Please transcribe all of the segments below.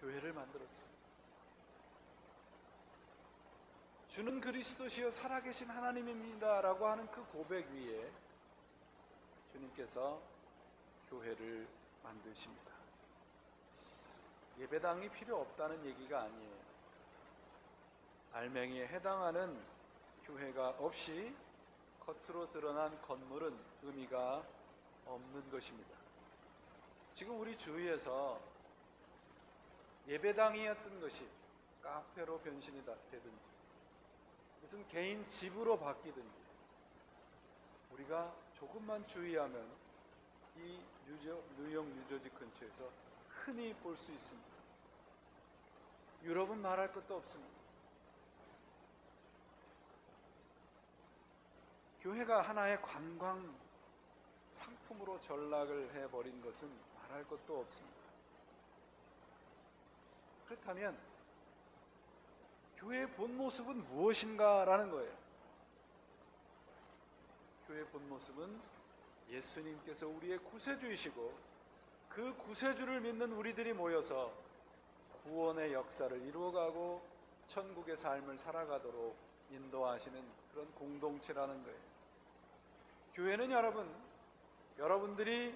교회를 만들었습니다. 주는 그리스도시요 살아계신 하나님입니다 라고 하는 그 고백 위에 주님께서 교회를 만드십니다. 예배당이 필요 없다는 얘기가 아니에요. 알맹이에 해당하는 교회가 없이 겉으로 드러난 건물은 의미가 없는 것입니다. 지금 우리 주위에서 예배당이었던 것이 카페로 변신이 되든지 무슨 개인 집으로 바뀌든지 우리가 조금만 주의하면 이 뉴욕, 뉴저지 근처에서 흔히 볼 수 있습니다. 유럽은 말할 것도 없습니다. 교회가 하나의 관광 상품으로 전락을 해버린 것은 말할 것도 없습니다. 그렇다면 교회의 본 모습은 무엇인가라는 거예요. 교회의 본 모습은 예수님께서 우리의 구세주이시고 그 구세주를 믿는 우리들이 모여서 구원의 역사를 이루어가고 천국의 삶을 살아가도록 인도하시는 그런 공동체라는 거예요. 교회는 여러분들이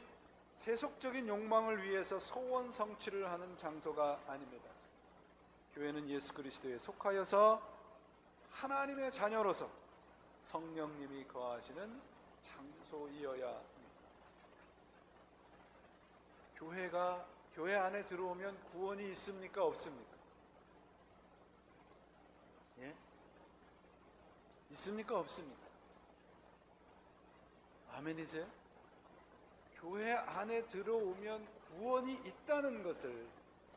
세속적인 욕망을 위해서 소원 성취를 하는 장소가 아닙니다. 교회는 예수 그리스도에 속하여서 하나님의 자녀로서 성령님이 거하시는 장소이어야 합니다. 교회가 교회 안에 들어오면 구원이 있습니까? 없습니까? 예? 있습니까? 없습니까? 아멘이세요? 교회 안에 들어오면 구원이 있다는 것을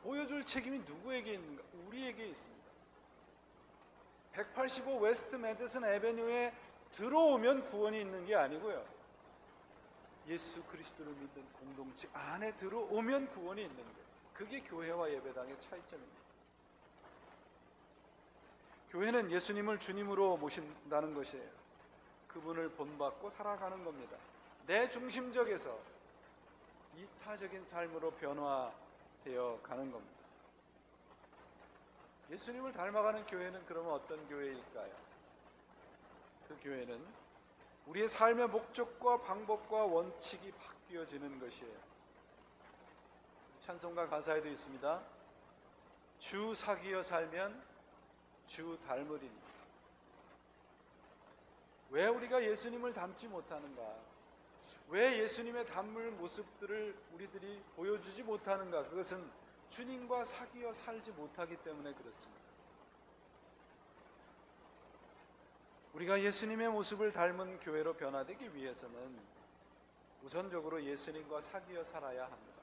보여줄 책임이 누구에게 있는가? 우리에게 있습니다. 185 웨스트 매디슨 애베뉴에 들어오면 구원이 있는 게 아니고요. 예수 그리스도를 믿는 공동체 안에 들어오면 구원이 있는 거예요. 그게 교회와 예배당의 차이점입니다. 교회는 예수님을 주님으로 모신다는 것이에요. 그분을 본받고 살아가는 겁니다. 내 중심적에서 이타적인 삶으로 변화되어 가는 겁니다. 예수님을 닮아가는 교회는 그러면 어떤 교회일까요? 그 교회는 우리의 삶의 목적과 방법과 원칙이 바뀌어지는 것이에요. 찬송가 가사에도 있습니다. 주 사귀어 살면 주 닮으리니. 왜 우리가 예수님을 닮지 못하는가? 왜 예수님의 닮을 모습들을 우리들이 보여주지 못하는가? 그것은 주님과 사귀어 살지 못하기 때문에 그렇습니다. 우리가 예수님의 모습을 닮은 교회로 변화되기 위해서는 우선적으로 예수님과 사귀어 살아야 합니다.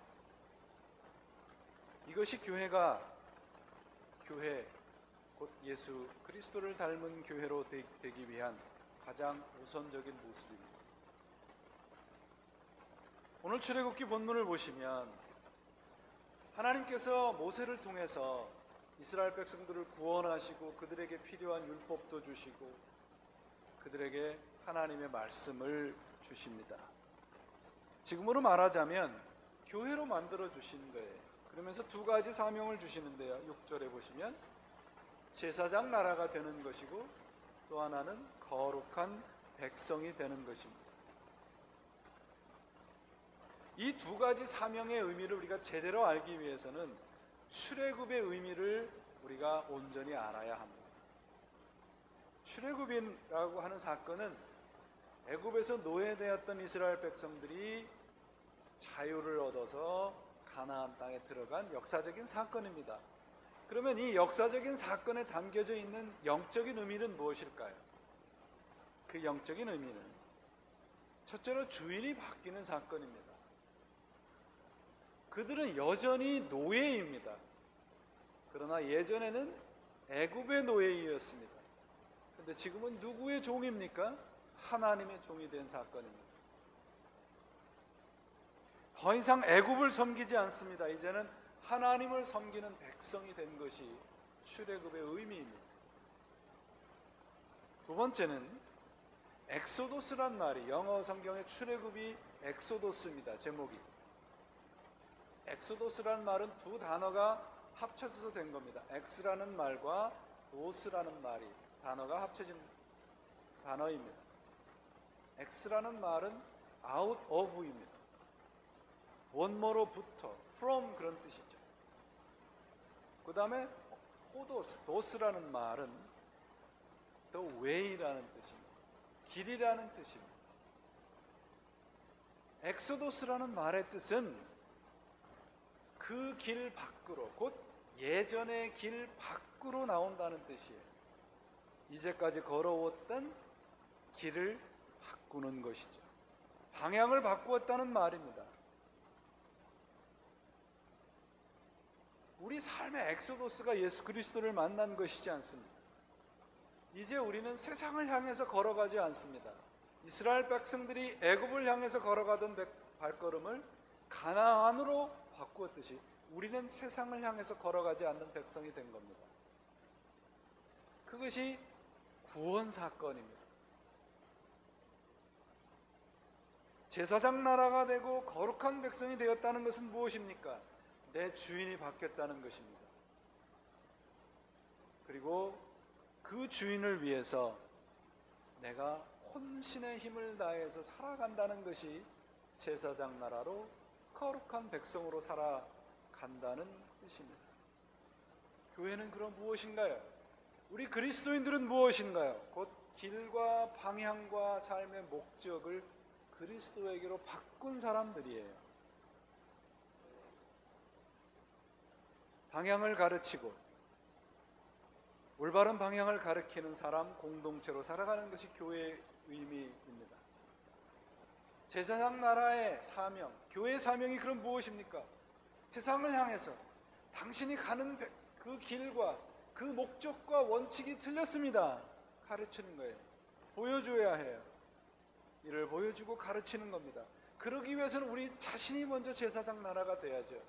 이것이 교회 곧 예수 그리스도를 닮은 교회로 되기 위한 가장 우선적인 모습입니다. 오늘 출애굽기 본문을 보시면 하나님께서 모세를 통해서 이스라엘 백성들을 구원하시고 그들에게 필요한 율법도 주시고 그들에게 하나님의 말씀을 주십니다. 지금으로 말하자면 교회로 만들어 주신 거예요. 그러면서 두 가지 사명을 주시는데요. 6절에 보시면 제사장 나라가 되는 것이고 또 하나는 거룩한 백성이 되는 것입니다. 이 두 가지 사명의 의미를 우리가 제대로 알기 위해서는 출애굽의 의미를 우리가 온전히 알아야 합니다. 출애굽이라고 하는 사건은 애굽에서 노예되었던 이스라엘 백성들이 자유를 얻어서 가나안 땅에 들어간 역사적인 사건입니다. 그러면 이 역사적인 사건에 담겨져 있는 영적인 의미는 무엇일까요? 그 영적인 의미는 첫째로 주인이 바뀌는 사건입니다. 그들은 여전히 노예입니다. 그러나 예전에는 애굽의 노예이었습니다. 그런데 지금은 누구의 종입니까? 하나님의 종이 된 사건입니다. 더 이상 애굽을 섬기지 않습니다. 이제는 하나님을 섬기는 백성이 된 것이 출애굽의 의미입니다. 두 번째는 엑소도스란 말이 영어 성경의 출애굽이 엑소도스입니다. 제목이. 엑소도스란 말은 두 단어가 합쳐져서 된 겁니다. X라는 말과 도스라는 말이 단어가 합쳐진 단어입니다. X라는 말은 out of입니다. 원모로부터, from 그런 뜻이죠. 그 다음에 호도스, 도스라는 말은 the way라는 뜻입니다. 길이라는 뜻입니다. 엑소도스라는 말의 뜻은 그 길 밖으로, 곧 예전의 길 밖으로 나온다는 뜻이에요. 이제까지 걸어왔던 길을 바꾸는 것이죠. 방향을 바꾸었다는 말입니다. 우리 삶의 엑소도스가 예수 그리스도를 만난 것이지 않습니다. 이제 우리는 세상을 향해서 걸어가지 않습니다. 이스라엘 백성들이 애굽을 향해서 걸어가던 발걸음을 가나안으로 바꾸었듯이 우리는 세상을 향해서 걸어가지 않는 백성이 된 겁니다. 그것이 구원 사건입니다. 제사장 나라가 되고 거룩한 백성이 되었다는 것은 무엇입니까? 내 주인이 바뀌었다는 것입니다. 그리고 그 주인을 위해서 내가 혼신의 힘을 다해서 살아간다는 것이 제사장 나라로 거룩한 백성으로 살아간다는 뜻입니다. 교회는 그럼 무엇인가요? 우리 그리스도인들은 무엇인가요? 곧 길과 방향과 삶의 목적을 그리스도에게로 바꾼 사람들이에요. 방향을 가르치고 올바른 방향을 가르치는 사람, 공동체로 살아가는 것이 교회의 의미입니다. 제사장 나라의 사명, 교회의 사명이 그럼 무엇입니까? 세상을 향해서 당신이 가는 그 길과 그 목적과 원칙이 틀렸습니다. 가르치는 거예요. 보여줘야 해요. 이를 보여주고 가르치는 겁니다. 그러기 위해서는 우리 자신이 먼저 제사장 나라가 돼야죠.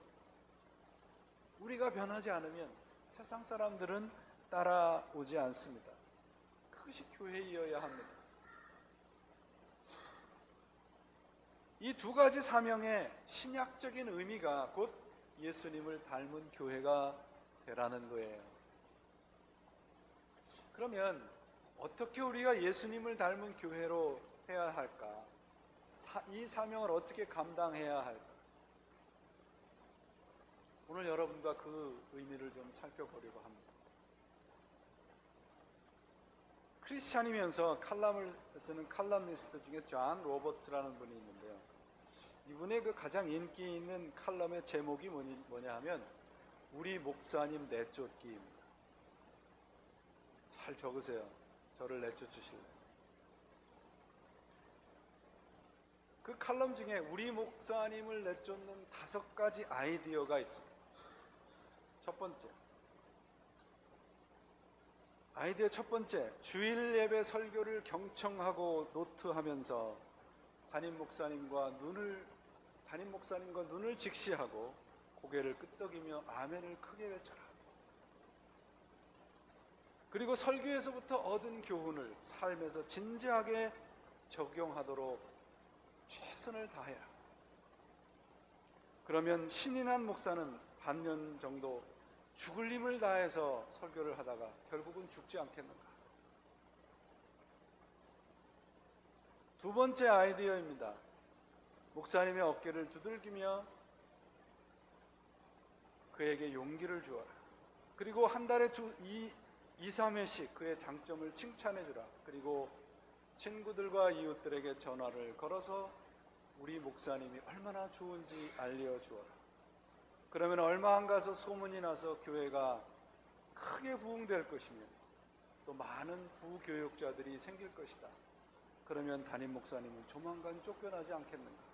우리가 변하지 않으면 세상 사람들은 따라오지 않습니다. 그것이 교회이어야 합니다. 이 두 가지 사명의 신약적인 의미가 곧 예수님을 닮은 교회가 되라는 거예요. 그러면 어떻게 우리가 예수님을 닮은 교회로 해야 할까? 이 사명을 어떻게 감당해야 할까? 오늘 여러분과 그 의미를 좀 살펴보려고 합니다. 크리스찬이면서 칼럼을 쓰는 칼럼니스트 중에 존 로버츠라는 분이 있는데요. 이분의 그 가장 인기 있는 칼럼의 제목이 뭐냐 하면 우리 목사님 내쫓기입니다. 잘 적으세요. 저를 내쫓으실래요? 그 칼럼 중에 우리 목사님을 내쫓는 5가지 아이디어가 있습니다. 첫 번째, 아이디어 첫 번째, 주일 예배 설교를 경청하고 노트하면서 담임 목사님과 눈을 직시하고 고개를 끄덕이며 아멘을 크게 외쳐라. 그리고 설교에서부터 얻은 교훈을 삶에서 진지하게 적용하도록 최선을 다해라. 그러면 신이 난 목사는 반년 정도 죽을 힘을 다해서 설교를 하다가 결국은 죽지 않겠는가? 두 번째 아이디어입니다. 목사님의 어깨를 두들기며 그에게 용기를 주어라. 그리고 한 달에 2-3회씩 그의 장점을 칭찬해 주라. 그리고 친구들과 이웃들에게 전화를 걸어서 우리 목사님이 얼마나 좋은지 알려주어라. 그러면 얼마 안 가서 소문이 나서 교회가 크게 부흥될 것이며 또 많은 부교육자들이 생길 것이다. 그러면 담임 목사님은 조만간 쫓겨나지 않겠는가?